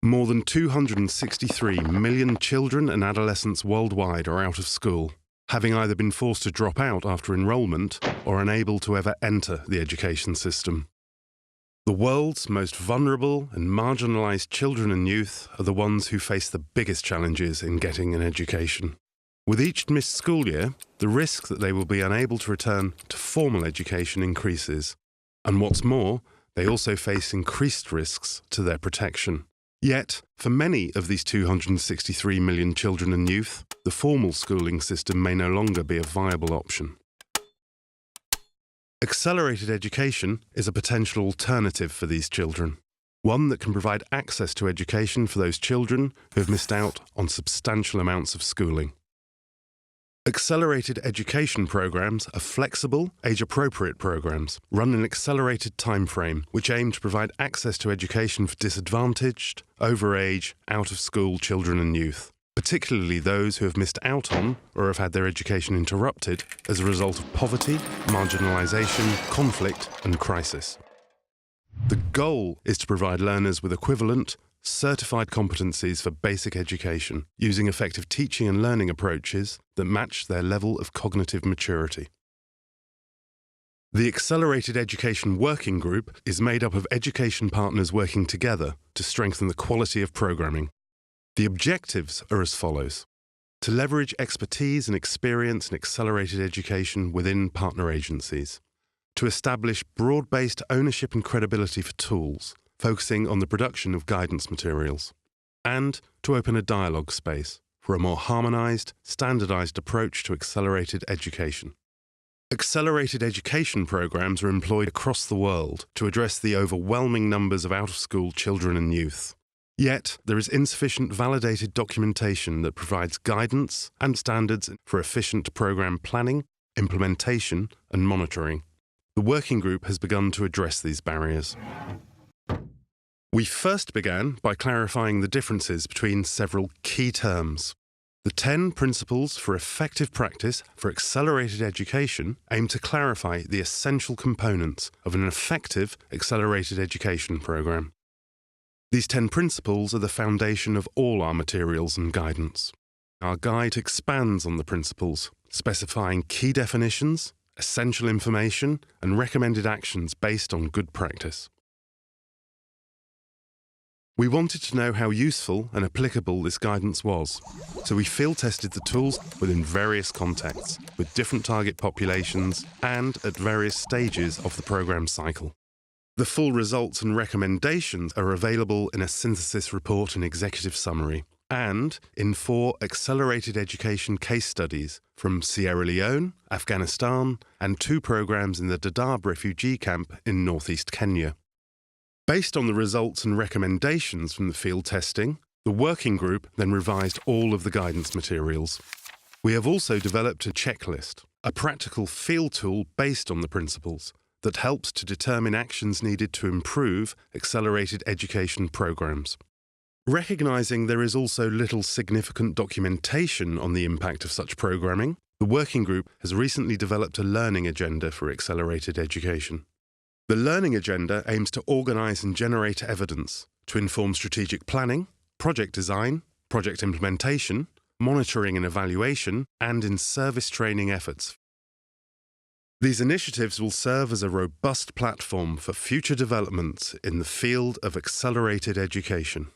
More than 263 million children and adolescents worldwide are out of school, having either been forced to drop out after enrolment or unable to ever enter the education system. The world's most vulnerable and marginalised children and youth are the ones who face the biggest challenges in getting an education. With each missed school year, the risk that they will be unable to return to formal education increases. And what's more, they also face increased risks to their protection. Yet, for many of these 263 million children and youth, the formal schooling system may no longer be a viable option. Accelerated education is a potential alternative for these children, one that can provide access to education for those children who have missed out on substantial amounts of schooling. Accelerated education programs are flexible, age-appropriate programs run in an accelerated timeframe which aim to provide access to education for disadvantaged, overage, out-of-school children and youth, particularly those who have missed out on or have had their education interrupted as a result of poverty, marginalisation, conflict and crisis. The goal is to provide learners with equivalent, certified competencies for basic education using effective teaching and learning approaches that match their level of cognitive maturity. The Accelerated Education Working Group is made up of education partners working together to strengthen the quality of programming. The objectives are as follows: to leverage expertise and experience in accelerated education within partner agencies, to establish broad-based ownership and credibility for tools, focusing on the production of guidance materials, and to open a dialogue space for a more harmonised, standardised approach to accelerated education. Accelerated education programmes are employed across the world to address the overwhelming numbers of out-of-school children and youth. Yet, there is insufficient validated documentation that provides guidance and standards for efficient programme planning, implementation and monitoring. The working group has begun to address these barriers. We first began by clarifying the differences between several key terms. The 10 principles for effective practice for accelerated education aim to clarify the essential components of an effective accelerated education programme. These 10 principles are the foundation of all our materials and guidance. Our guide expands on the principles, specifying key definitions, essential information, and recommended actions based on good practice. We wanted to know how useful and applicable this guidance was, so we field-tested the tools within various contexts, with different target populations and at various stages of the programme cycle. The full results and recommendations are available in a synthesis report and executive summary, and in 4 accelerated education case studies from Sierra Leone, Afghanistan, and 2 programmes in the Dadaab refugee camp in northeast Kenya. Based on the results and recommendations from the field testing, the working group then revised all of the guidance materials. We have also developed a checklist, a practical field tool based on the principles that helps to determine actions needed to improve accelerated education programs. Recognising there is also little significant documentation on the impact of such programming, the working group has recently developed a learning agenda for accelerated education. The learning agenda aims to organise and generate evidence to inform strategic planning, project design, project implementation, monitoring and evaluation, and in-service training efforts. These initiatives will serve as a robust platform for future developments in the field of accelerated education.